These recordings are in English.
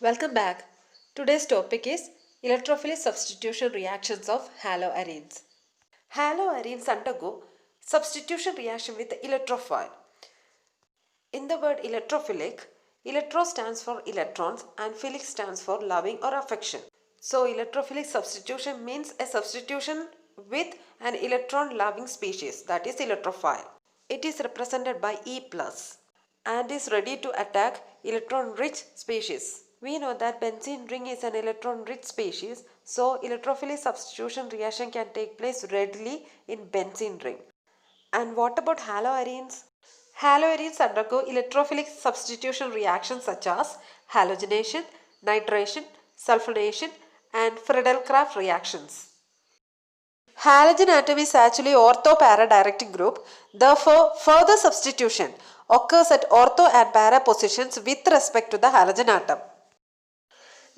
Welcome back. Today's topic is electrophilic substitution reactions of haloarenes. Haloarenes undergo substitution reaction with the electrophile. In the word electrophilic, electro stands for electrons and philic stands for loving or affection. So electrophilic substitution means a substitution with an electron loving species, that is electrophile. It is represented by E plus and is ready to attack electron rich species. We know that benzene ring is an electron rich species, so electrophilic substitution reaction can take place readily in benzene ring. And what about haloarenes? Haloarenes undergo electrophilic substitution reactions such as halogenation, nitration, sulfonation and Friedel-Crafts reactions. Halogen atom is actually ortho-para directing group. Therefore, further substitution occurs at ortho and para positions with respect to the halogen atom.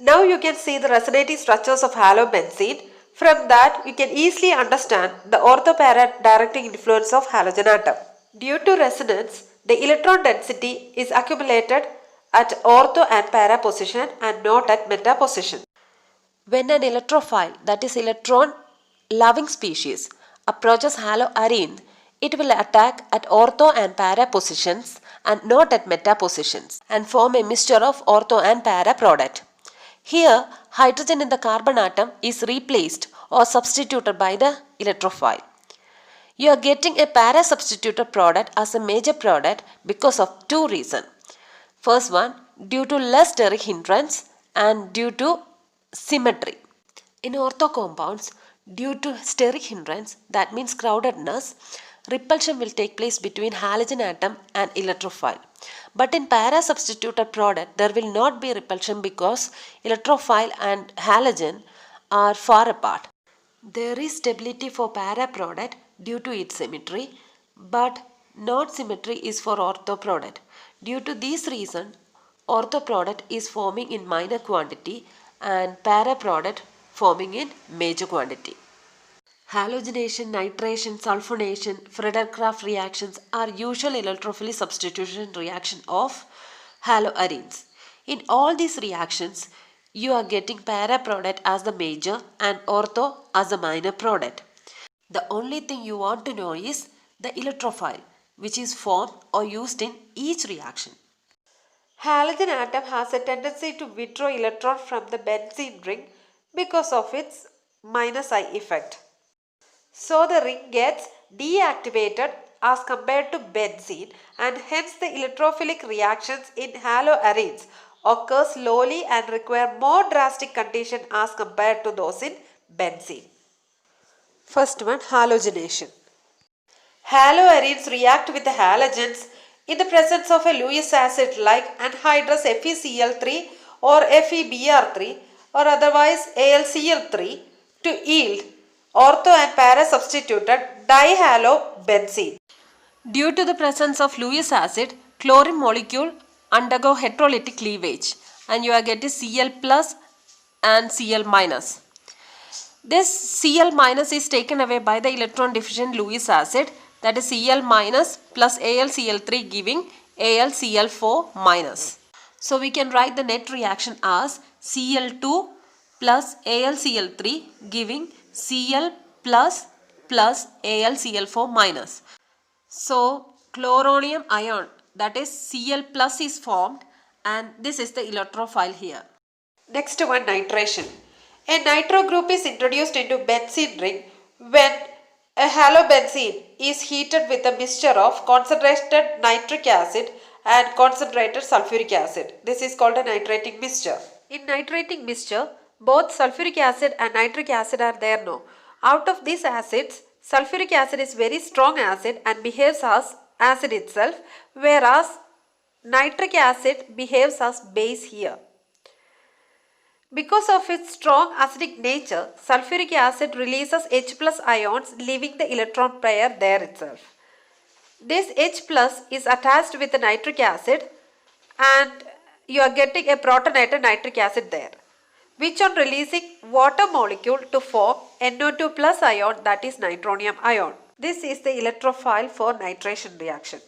Now you can see the resonating structures of halobenzene. From that, you can easily understand the ortho-para directing influence of halogen atom. Due to resonance, the electron density is accumulated at ortho and para position and not at meta position. When an electrophile, that is electron loving species, approaches haloarene, it will attack at ortho and para positions and not at meta positions and form a mixture of ortho and para product. Here, hydrogen in the carbon atom is replaced or substituted by the electrophile. You are getting a para substituted product as a major product because of two reasons. First one, due to less steric hindrance and due to symmetry. In ortho compounds, due to steric hindrance, that means crowdedness, repulsion will take place between halogen atom and electrophile. But in para substituted product, there will not be repulsion because electrophile and halogen are far apart. There is stability for para product due to its symmetry, but not symmetry is for ortho product. Due to this reason, ortho product is forming in minor quantity and para product forming in major quantity. Halogenation, nitration, sulfonation, Friedel-Crafts reactions are usual electrophilic substitution reaction of haloarenes. In all these reactions, you are getting para product as the major and ortho as the minor product. The only thing you want to know is the electrophile, which is formed or used in each reaction. Halogen atom has a tendency to withdraw electron from the benzene ring because of its minus I effect. So the ring gets deactivated as compared to benzene and hence the electrophilic reactions in haloarenes occur slowly and require more drastic condition as compared to those in benzene. First one, halogenation. Haloarenes react with the halogens in the presence of a Lewis acid like anhydrous FeCl3 or FeBr3 or otherwise AlCl3 to yield ortho and para substituted dihalobenzene. Due to the presence of Lewis acid, chlorine molecule undergo heterolytic cleavage and you are getting Cl plus and Cl minus. This Cl minus is taken away by the electron deficient Lewis acid, that is Cl minus plus AlCl3 giving AlCl4 minus. So we can write the net reaction as Cl2 plus AlCl3 giving Cl plus AlCl4 minus. So chloronium ion, that is Cl plus is formed and this is the electrophile here. Next one, nitration. A nitro group is introduced into benzene ring when a halobenzene is heated with a mixture of concentrated nitric acid and concentrated sulfuric acid. This is called a nitrating mixture. In nitrating mixture, both sulfuric acid and nitric acid are there now. Out of these acids, sulfuric acid is very strong acid and behaves as acid itself, whereas nitric acid behaves as base here. Because of its strong acidic nature, sulfuric acid releases H plus ions, leaving the electron pair there itself. This H plus is attached with the nitric acid and you are getting a protonated nitric acid there, which on releasing water molecule to form NO2 plus ion, that is nitronium ion. This is the electrophile for nitration reaction.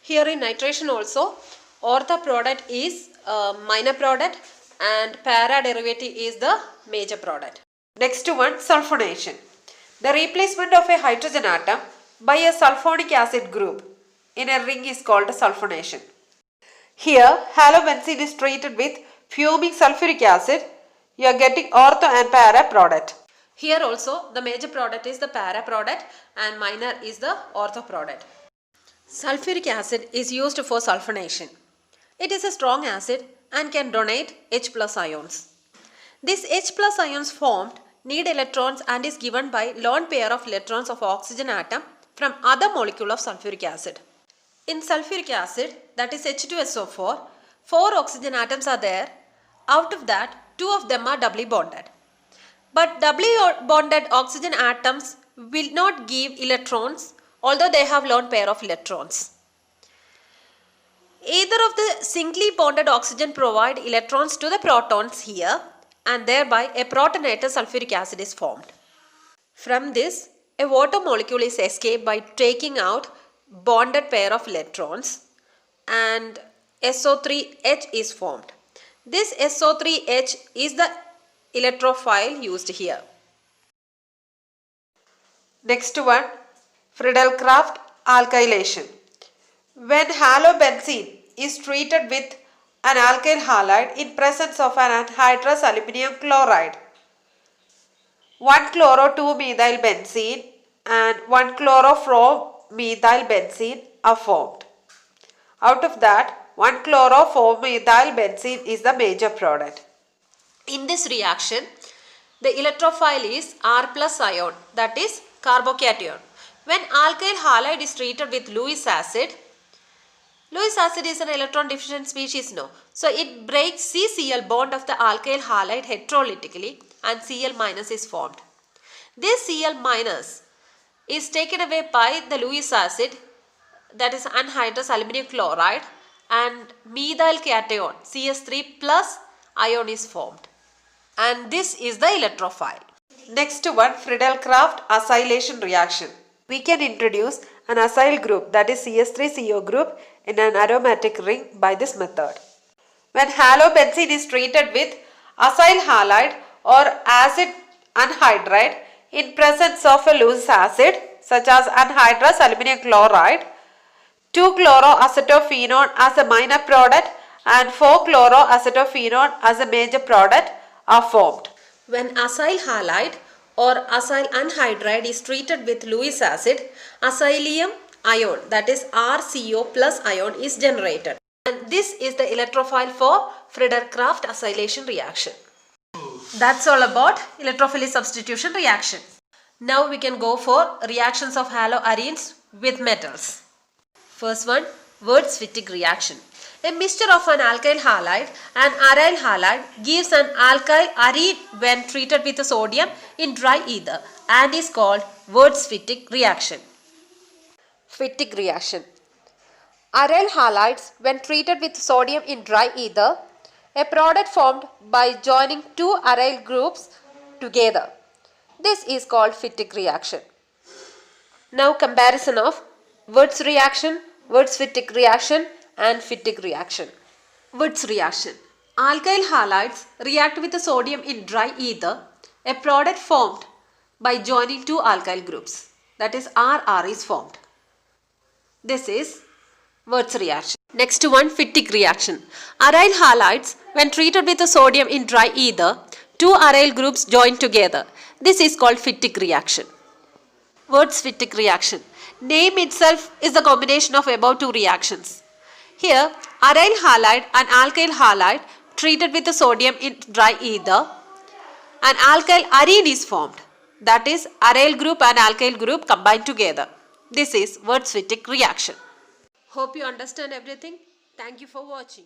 Here in nitration also, ortho product is minor product and para derivative is the major product. Next one, sulfonation. The replacement of a hydrogen atom by a sulfonic acid group in a ring is called sulfonation. Here, halobenzene is treated with fuming sulfuric acid. You are getting ortho and para product. Here also, the major product is the para product and minor is the ortho product. Sulfuric acid is used for sulfonation. It is a strong acid and can donate H plus ions. These H plus ions formed need electrons and is given by lone pair of electrons of oxygen atom from other molecule of sulfuric acid. In sulfuric acid, that is H2SO4, 4 oxygen atoms are there. Out of that, 2 of them are doubly bonded. But doubly bonded oxygen atoms will not give electrons although they have lone pair of electrons. Either of the singly bonded oxygen provide electrons to the protons here and thereby a protonated sulfuric acid is formed. From this, a water molecule is escaped by taking out bonded pair of electrons and SO3H is formed. This SO3H is the electrophile used here. Next one, Friedel-Crafts alkylation. When halobenzene is treated with an alkyl halide in presence of an anhydrous aluminium chloride, 1-chloro-2-methylbenzene and 1-chloro-4-methylbenzene are formed. Out of that, 1-chloro-4-methylbenzene is the major product. In this reaction, the electrophile is R plus ion, that is carbocation. When alkyl halide is treated with Lewis acid is an electron deficient species, no. So it breaks CCl bond of the alkyl halide heterolytically and Cl minus is formed. This Cl minus is taken away by the Lewis acid, that is anhydrous aluminium chloride, and methyl cation CS3 plus ion is formed. And this is the electrophile. Next one, Friedel-Crafts acylation reaction. We can introduce an acyl group, that is CS3CO group, in an aromatic ring by this method. When halobenzene is treated with acyl halide or acid anhydride in presence of a Lewis acid such as anhydrous aluminium chloride, 2-chloroacetophenone as a minor product and 4-chloroacetophenone as a major product are formed. When acyl halide or acyl anhydride is treated with Lewis acid, acylium ion, that is RCO plus ion, is generated. And this is the electrophile for Friedel-Crafts acylation reaction. That's all about electrophilic substitution reaction. Now we can go for reactions of haloarenes with metals. First one, Wurtz-Wittig reaction. A mixture of an alkyl halide and aryl halide gives an alkyl arene when treated with sodium in dry ether and is called Wurtz-Wittig reaction. Wittig reaction. Aryl halides when treated with sodium in dry ether, a product formed by joining two aryl groups together. This is called Wittig reaction. Now comparison of Wurtz reaction, Wurtz-Wittig reaction and Wittig reaction. Wurtz reaction. Alkyl halides react with the sodium in dry ether, a product formed by joining two alkyl groups, that is RR is formed. This is Wurtz reaction. Next one, Wittig reaction. Aryl halides when treated with the sodium in dry ether, two aryl groups join together. This is called Wittig reaction. Wurtz-Wittig reaction. Name itself is the combination of above two reactions. Here, aryl halide and alkyl halide treated with the sodium in dry ether, an alkyl arene is formed. That is, aryl group and alkyl group combined together. This is Wurtz-Wittig reaction. Hope you understand everything. Thank you for watching.